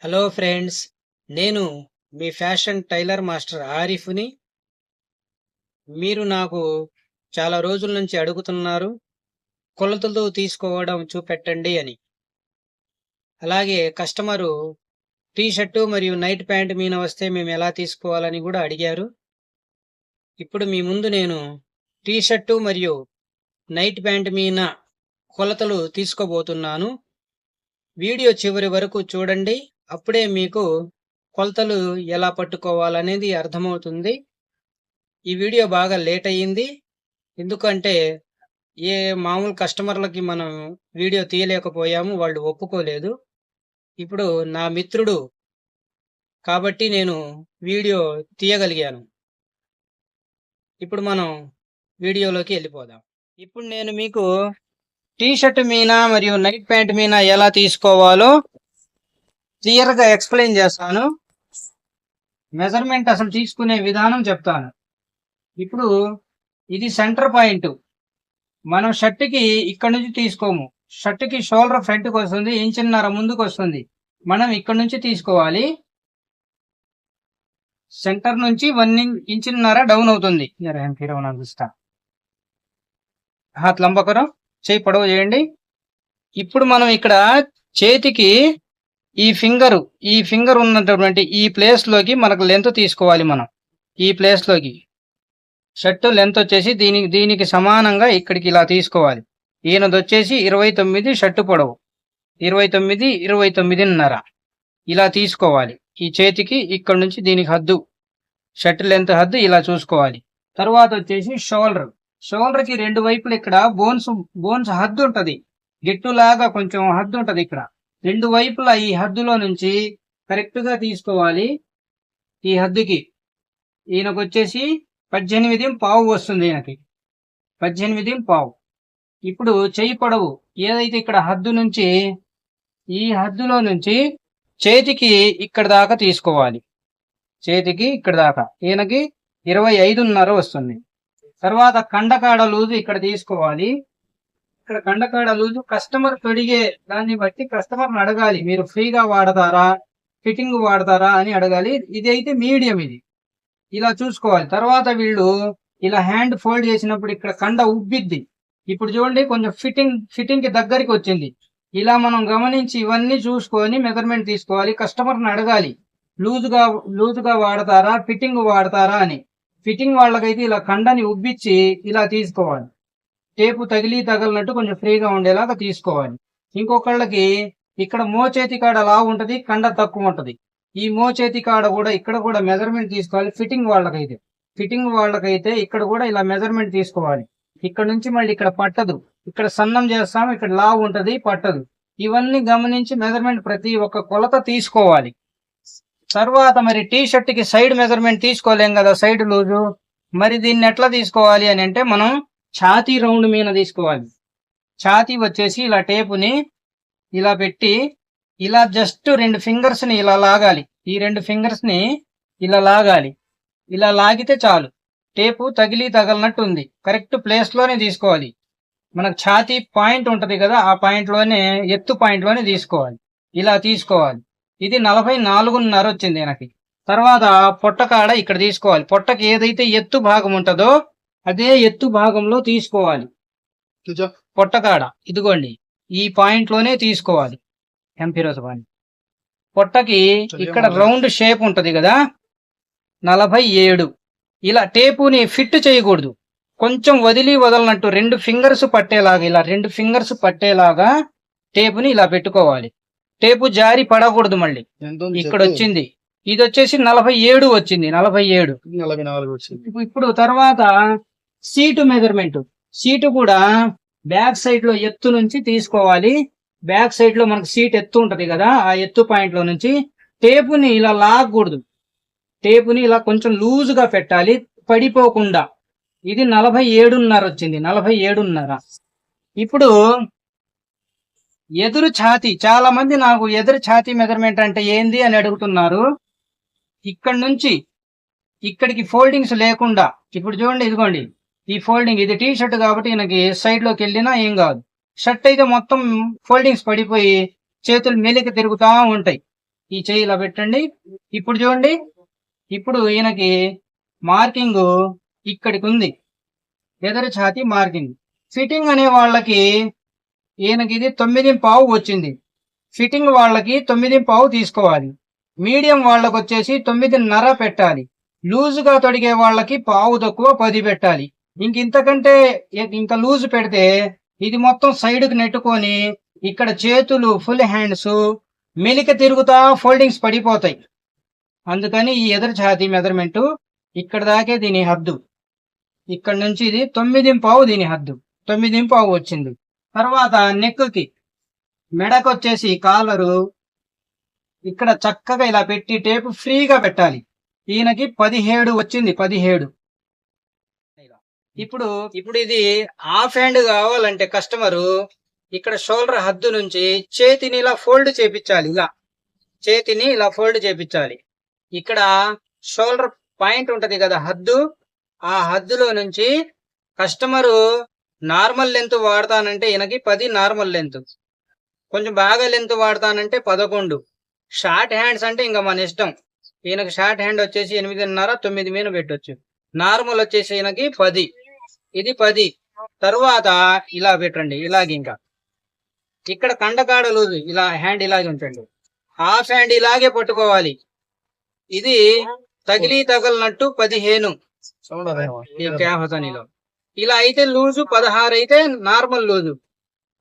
Hello friends, నేను మీ fashion tailor master ఆరిఫ్ని. మీరు నాకు చాలా రోజుల నుంచి అడుగుతున్నారు కొలతలు తీసుకోవడం చూపెట్టండి అని. అలాగే కస్టమరు టీ షర్టు మరియు నైట్ ప్యాంట్ మీద వస్తే మేము ఎలా తీసుకోవాలని కూడా అడిగారు. ఇప్పుడు మీ ముందు నేను టీ షర్టు మరియు నైట్ ప్యాంట్ మీద కొలతలు తీసుకోబోతున్నాను. వీడియో చివరి వరకు చూడండి, అప్పుడే మీకు కొలతలు ఎలా పట్టుకోవాలనేది అర్థమవుతుంది. ఈ వీడియో బాగా లేట్ అయ్యింది, ఎందుకంటే మామూలు కస్టమర్లకి మనం వీడియో తీయలేకపోయాము, వాళ్ళు ఒప్పుకోలేదు. ఇప్పుడు నా మిత్రుడు కాబట్టి నేను వీడియో తీయగలిగాను. ఇప్పుడు మనం వీడియోలోకి వెళ్ళిపోదాం. ఇప్పుడు నేను మీకు టీ షర్ట్ మీద మరియు నైట్ ప్యాంట్ మీద ఎలా తీసుకోవాలో క్లియర్గా ఎక్స్ప్లెయిన్ చేస్తాను. మెజర్మెంట్ అసలు తీసుకునే విధానం చెప్తాను. ఇప్పుడు ఇది సెంటర్ పాయింట్. మనం షర్ట్కి ఇక్కడ నుంచి తీసుకోము. షర్ట్కి షోల్డర్ ఫ్రంట్కి వస్తుంది, ఇంచున్నర ముందుకు వస్తుంది. మనం ఇక్కడ నుంచి తీసుకోవాలి. సెంటర్ నుంచి 1 ఇంచున్నర డౌన్ అవుతుంది. హాత్ లంబకరం, చేయి పొడవు చేయండి. ఇప్పుడు మనం ఇక్కడ చేతికి ఈ ఫింగర్ ఉన్నటువంటి ఈ ప్లేస్ లోకి మనకు లెంత్ తీసుకోవాలి. మనం ఈ ప్లేస్ లోకి షర్ట్ లెంత్ వచ్చేసి దీనికి సమానంగా ఇక్కడికి ఇలా తీసుకోవాలి. ఈయనది వచ్చేసి 29 షర్టు పొడవు, 29.5 ఇలా తీసుకోవాలి. ఈ చేతికి ఇక్కడ నుంచి దీనికి హద్దు, షర్ట్ లెంత్ హద్దు ఇలా చూసుకోవాలి. తర్వాత వచ్చేసి షోల్డర్ కి రెండు వైపులు ఇక్కడ బోన్స్ హద్దు ఉంటది, గిట్టులాగా కొంచెం హద్దు ఉంటది. ఇక్కడ రెండు వైపులా ఈ హద్దులో నుంచి కరెక్ట్ గా తీసుకోవాలి. ఈ హద్దుకి ఈయనకు వచ్చేసి 18.5 వస్తుంది. ఈయనకి 18.5. ఇప్పుడు చెయ్యి పొడవు ఏదైతే ఇక్కడ హద్దు నుంచి ఈ హద్దులో నుంచి చేతికి ఇక్కడ దాకా తీసుకోవాలి. చేతికి ఇక్కడ దాకా ఈయనకి 25.5 వస్తుంది. తర్వాత కండకాడ లూజు ఇక్కడ తీసుకోవాలి. ఇక్కడ కండకాడ లూజు కస్టమర్ తొడిగే దాన్ని బట్టి కస్టమర్ని అడగాలి, మీరు ఫ్రీగా వాడతారా, ఫిట్టింగ్ వాడతారా అని అడగాలి. ఇది అయితే మీడియం, ఇది ఇలా చూసుకోవాలి. తర్వాత వీళ్ళు ఇలా హ్యాండ్ ఫోల్డ్ చేసినప్పుడు ఇక్కడ కండ ఉబ్బిద్ది. ఇప్పుడు చూడండి, కొంచెం ఫిట్టింగ్ కి దగ్గరికి వచ్చింది. ఇలా మనం గమనించి ఇవన్నీ చూసుకొని మెజర్మెంట్ తీసుకోవాలి. కస్టమర్ని అడగాలి, లూజుగా వాడతారా, ఫిట్టింగ్ వాడతారా అని. ఫిట్టింగ్ వాళ్ళకైతే ఇలా కండని ఉబ్బిచ్చి ఇలా తీసుకోవాలి. టేపు తగలనట్టు కొంచెం ఫ్రీగా ఉండేలాగా తీసుకోవాలి. ఇంకొకళ్ళకి ఇక్కడ మోచేతి కాడ లావు ఉంటది, కండ తక్కువ ఉంటది. ఈ మోచేతి కాడ కూడా ఇక్కడ కూడా మెజర్మెంట్ తీసుకోవాలి. ఫిట్టింగ్ వాళ్ళకైతే ఇక్కడ కూడా ఇలా మెజర్మెంట్ తీసుకోవాలి. ఇక్కడ నుంచి మళ్ళీ ఇక్కడ పట్టదు, ఇక్కడ సన్నం చేస్తాం, ఇక్కడ లావు ఉంటది, పట్టదు. ఇవన్నీ గమనించి మెజర్మెంట్ ప్రతి ఒక్క కొలత తీసుకోవాలి. తర్వాత మరి టీ షర్ట్ కి సైడ్ మెజర్మెంట్ తీసుకోలేం కదా, సైడ్ లూజు. మరి దీన్ని ఎట్లా తీసుకోవాలి అని అంటే మనం ఛాతీ రౌండ్ మీద తీసుకోవాలి. ఛాతీ వచ్చేసి ఇలా టేపుని ఇలా పెట్టి ఇలా జస్ట్ 2 ఫింగర్స్ ని ఇలా లాగాలి. ఈ 2 ఫింగర్స్ ని ఇలా లాగాలి. ఇలా లాగితే చాలు. టేపు తగలనట్టు ఉంది. కరెక్ట్ ప్లేస్ లోనే తీసుకోవాలి. మనకు ఛాతీ పాయింట్ ఉంటది కదా, ఆ పాయింట్ లోనే, ఎత్తు పాయింట్ లోనే తీసుకోవాలి. ఇలా తీసుకోవాలి. ఇది 44.5 వచ్చింది నాకు. తర్వాత పొట్టకాడ ఇక్కడ తీసుకోవాలి. పొట్టకి ఏదైతే ఎత్తు భాగం ఉంటుందో అదే ఎత్తు భాగంలో తీసుకోవాలి. పొట్టకాడ ఇదిగోండి, ఈ పాయింట్ లోనే తీసుకోవాలి. పొట్టకి ఇక్కడ రౌండ్ షేప్ ఉంటది కదా, 47. ఇలా టేపుని ఫిట్ చేయకూడదు, కొంచెం వదలనట్టు 2 ఫింగర్స్ పట్టేలాగా, ఇలా 2 ఫింగర్స్ పట్టేలాగా టేపుని ఇలా పెట్టుకోవాలి. టేపు జారి పడకూడదు. మళ్ళీ ఇక్కడ వచ్చింది, ఇది వచ్చేసి 47 వచ్చింది, 47. ఇప్పుడు తర్వాత సీటు మెజర్మెంట్. సీటు కూడా బ్యాక్ సైడ్ లో ఎత్తు నుంచి తీసుకోవాలి. బ్యాక్ సైడ్ లో మనకు సీట్ ఎత్తు ఉంటది కదా, ఆ ఎత్తు పాయింట్ లో నుంచి టేపుని ఇలా లాగకూడదు. టేపుని ఇలా కొంచెం లూజుగా పెట్టాలి, పడిపోకుండా. ఇది 47.5 వచ్చింది, 47.5. ఇప్పుడు ఎదురు ఛాతీ, చాలా మంది నాకు ఎదురు ఛాతీ మెజర్మెంట్ అంటే ఏంది అని అడుగుతున్నారు. ఇక్కడ నుంచి ఇక్కడికి ఫోల్డింగ్స్ లేకుండా, ఇప్పుడు చూడండి, ఇదిగోండి ఈ ఫోల్డింగ్, ఇది టీ షర్ట్ కాబట్టి ఈయనకి సైడ్ లోకి వెళ్ళినా ఏం కాదు. షర్ట్ అయితే మొత్తం ఫోల్డింగ్స్ పడిపోయి చేతులు మెలిక తిరుగుతా ఉంటాయి. ఈ చెయ్యి ఇలా పెట్టండి. ఇప్పుడు చూడండి, ఇప్పుడు ఈయనకి మార్కింగ్ ఇక్కడికి ఉంది, ఎదరు ఛాతి మార్కింగ్. ఫిట్టింగ్ అనే వాళ్ళకి ఈయనకి ఇది 9.5 వచ్చింది. ఫిట్టింగ్ వాళ్ళకి 9.5 తీసుకోవాలి. మీడియం వాళ్ళకి వచ్చేసి 9.5 పెట్టాలి. లూజుగా తొడిగే వాళ్ళకి పావు తక్కువ 10 పెట్టాలి. ఇంతకంటే ఇంకా లూజ్ పెడితే ఇది మొత్తం సైడ్కి నెట్టుకొని ఇక్కడ చేతులు ఫుల్ హ్యాండ్స్ మెలిక తిరుగుతా ఫోల్డింగ్స్ పడిపోతాయి. అందుకని ఈ ఎదురు ఛాతీ మెజర్మెంట్ ఇక్కడ దాకే దీని హద్దు. ఇక్కడ నుంచి ఇది 9.5 దీని హద్దు. 9.5 వచ్చింది. తర్వాత నెక్కి మెడకు వచ్చేసి కాలరు ఇక్కడ చక్కగా ఇలా పెట్టి టేపు ఫ్రీగా పెట్టాలి. ఈయనకి 17 వచ్చింది. 17. ఇప్పుడు ఇది హాఫ్ హ్యాండ్ కావాలంటే కస్టమరు ఇక్కడ షోల్డర్ హద్దు నుంచి చేతిని ఇలా ఫోల్డ్ చేపించాలి. చేతిని ఇలా ఫోల్డ్ చేపించాలి. ఇక్కడ షోల్డర్ పాయింట్ ఉంటది కదా, హద్దు, ఆ హద్దులో నుంచి కస్టమరు నార్మల్ లెంత్ వాడతానంటే ఈయనకి 10 నార్మల్ లెంత్, కొంచెం బాగా లెంత్ వాడతానంటే 11. షార్ట్ హ్యాండ్స్ అంటే ఇంకా మన ఇష్టం. ఈయనకి షార్ట్ హ్యాండ్ వచ్చేసి 8.5 9 మీద పెట్టొచ్చు. నార్మల్ వచ్చేసి ఈయనకి 10. ఇది 10. తర్వాత ఇలా పెట్టండి. ఇలాగే ఇంకా ఇక్కడ కండకాడ లూజు ఇలా హ్యాండ్ ఇలాగే ఉంచండి. హాఫ్ హ్యాండ్ ఇలాగే పట్టుకోవాలి. ఇది తగిలినట్టు 15 ఇలా అయితే లూజు 16 అయితే నార్మల్ లూజు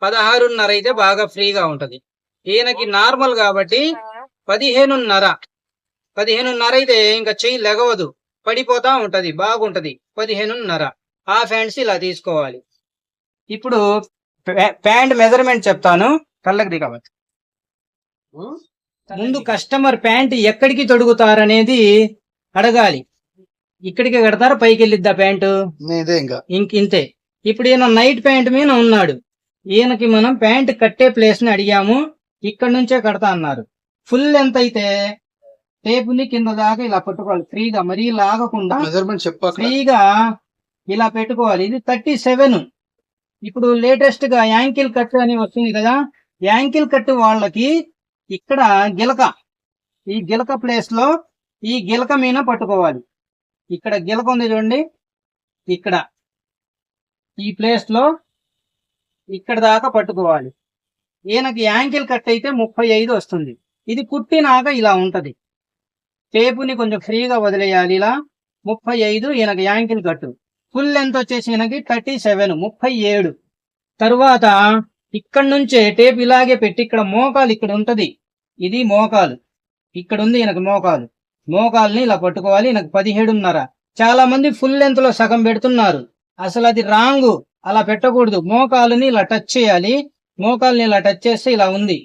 16.5 అయితే బాగా ఫ్రీగా ఉంటది. ఈయనకి నార్మల్ కాబట్టి 15.5 అయితే ఇంకా చెయ్యి లెగవదు, పడిపోతా ఉంటది, బాగుంటది. 15.5 హాఫ్ హ్యాండ్స్ ఇలా తీసుకోవాలి. ఇప్పుడు ప్యాంట్ మెజర్మెంట్ చెప్తాను, కళ్ళకి దిగవచ్చు. ముందు కస్టమర్ ప్యాంట్ ఎక్కడికి తొడుగుతారనేది అడగాలి. ఇక్కడికి కడతారా, పైకి వెళ్ళిద్దా ప్యాంటు? ఇంతే. ఇప్పుడు ఈయన నైట్ ప్యాంట్ మీద ఉన్నాడు. ఈయనకి మనం ప్యాంట్ కట్టే ప్లేస్ ని అడిగాము. ఇక్కడ నుంచే కడతా అన్నారు. ఫుల్ లెంత్ అయితే టేపుని కింద దాకా ఇలా పట్టుకోవాలి ఫ్రీగా, మరీ లాగకుండా ఫ్రీగా ఇలా పెట్టుకోవాలి. ఇది 37. ఇప్పుడు లేటెస్ట్ గా యాంకిల్ కట్ అని వస్తుంది కదా, యాంకిల్ కట్ వాళ్ళకి ఇక్కడ గిలక, ఈ గిలక ప్లేస్ లో ఈ గిలక మీద పట్టుకోవాలి. ఇక్కడ గిలక ఉంది చూడండి, ఇక్కడ ఈ ప్లేస్ లో ఇక్కడ దాకా పట్టుకోవాలి. ఈయనకి యాంకిల్ కట్ అయితే 35 వస్తుంది. ఇది కుట్టినాక ఇలా ఉంటది. టేపుని కొంచెం ఫ్రీగా వదిలేయాలి. ఇలా 35 ఈయనకి యాంకిల్ కట్టు. ఫుల్ లెంత్ వచ్చేసి ఈయనకి 37, 37. తరువాత ఇక్కడ నుంచే టేప్ ఇలాగే పెట్టి ఇక్కడ మోకాలు ఇక్కడ ఉంటది, ఇది మోకాలు ఇక్కడ ఉంది. ఈయనకి మోకాల్ని ఇలా పట్టుకోవాలి. ఈయనకు 17.5. చాలా మంది ఫుల్ లెంత్ లో సగం పెడుతున్నారు, అసలు అది రాంగ్. అలా పెట్టకూడదు. మోకాలుని ఇలా టచ్ చేయాలి. మోకాల్ని ఇలా టచ్ చేస్తే ఇలా ఉంది.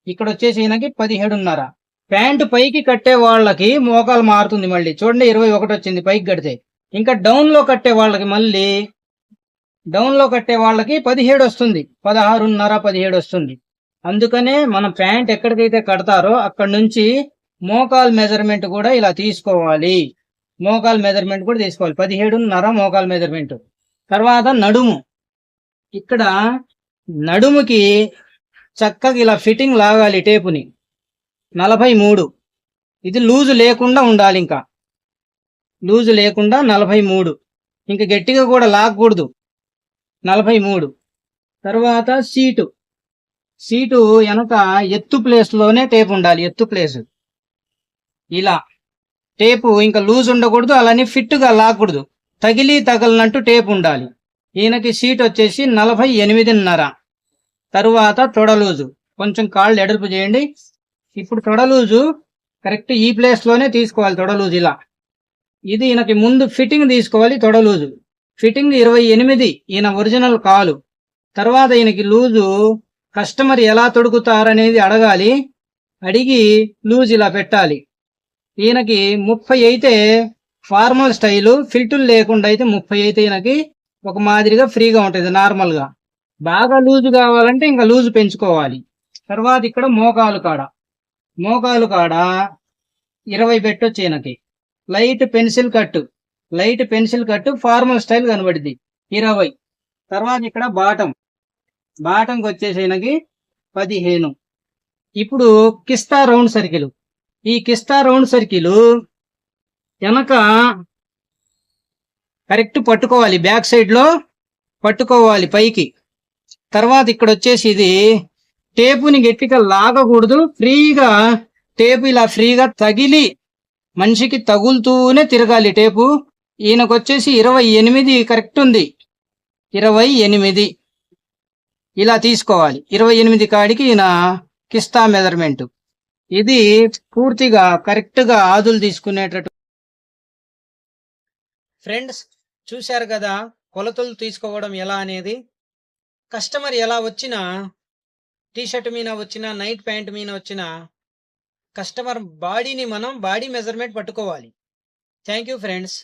ఇక్కడ వచ్చేసి ఈయనకి 17.5. ప్యాంటు పైకి కట్టే వాళ్ళకి మోకాలు మారుతుంది. మళ్ళీ చూడండి 21 వచ్చింది పైకి కడితే. ఇంకా డౌన్ లో కట్టే వాళ్ళకి 17 వస్తుంది. 16.5 17 వస్తుంది. అందుకనే మన ప్యాంట్ ఎక్కడికైతే కడతారో అక్కడ నుంచి మోకాల్ మెజర్మెంట్ కూడా ఇలా తీసుకోవాలి. 17.5 మోకాల్ మెజర్మెంట్. తర్వాత నడుము, ఇక్కడ నడుముకి చక్కగా ఇలా ఫిట్టింగ్ లాగాలి టేపుని. 43. ఇది లూజు లేకుండా ఉండాలి. ఇంకా లూజు లేకుండా 43. ఇంకా గట్టిగా కూడా లాగకూడదు. 43. తర్వాత సీటు వెనక ఎత్తు ప్లేస్ లోనే టేప్ ఉండాలి. ఎత్తు ప్లేస్ ఇలా టేపు ఇంకా లూజ్ ఉండకూడదు, అలానే ఫిట్ గా లాగకూడదు. తగిలినట్టు టేప్ ఉండాలి. ఈయనకి సీట్ వచ్చేసి 48.5. తరువాత తొడలూజు, కొంచెం కాళ్ళు ఎడల్పు చేయండి. ఇప్పుడు తొడలూజు కరెక్ట్ ఈ ప్లేస్ లోనే తీసుకోవాలి. తొడలూజు ఇలా, ఇది ఈయనకి ముందు ఫిట్టింగ్ తీసుకోవాలి. తొడలూజు ఫిట్టింగ్ 28 ఈయన ఒరిజినల్ కాలు. తర్వాత ఈయనకి లూజు కస్టమర్ ఎలా తొడుగుతారనేది అడగాలి. అడిగి లూజ్ ఇలా పెట్టాలి. ఈయనకి 30 అయితే ఫార్మల్ స్టైలు, ఫిల్టులు లేకుండా అయితే 30 అయితే ఈయనకి ఒక మాదిరిగా ఫ్రీగా ఉంటుంది. నార్మల్ గా బాగా లూజు కావాలంటే ఇంకా లూజు పెంచుకోవాలి. తర్వాత ఇక్కడ మోకాలు కాడ 20 పెట్టొచ్చు ఈయనకి. Light pencil cut formal style కనబడింది 20. తర్వాత ఇక్కడ బాటంకి వచ్చేసి ఈయనకి 15. ఇప్పుడు కిస్తా రౌండ్ సర్కిల్ ఈ కిస్తా రౌండ్ సర్కిల్ వెనక కరెక్ట్ పట్టుకోవాలి, బ్యాక్ సైడ్ లో పట్టుకోవాలి పైకి. తర్వాత ఇక్కడ వచ్చేసి ఇది టేపుని గట్టిగా లాగకూడదు, ఫ్రీగా టేపు ఇలా ఫ్రీగా తగిలి మనిషికి తగులుతూనే తిరగాలి టేపు. ఈయనకు వచ్చేసి 28 కరెక్ట్ ఉంది, 28 ఇలా తీసుకోవాలి. 28 కాడికి ఈయన కిస్తా మెజర్మెంట్. ఇది పూర్తిగా కరెక్ట్ గా ఆదులు తీసుకునేటట్టు. ఫ్రెండ్స్ చూశారు కదా కొలతలు తీసుకోవడం ఎలా అనేది. కస్టమర్ ఎలా వచ్చినా, టీషర్ట్ మీద వచ్చినా, నైట్ ప్యాంట్ మీద వచ్చినా కస్టమర్ బాడీని మనం బాడీ మెజర్మెంట్ పట్టుకోవాలి. Thank you friends.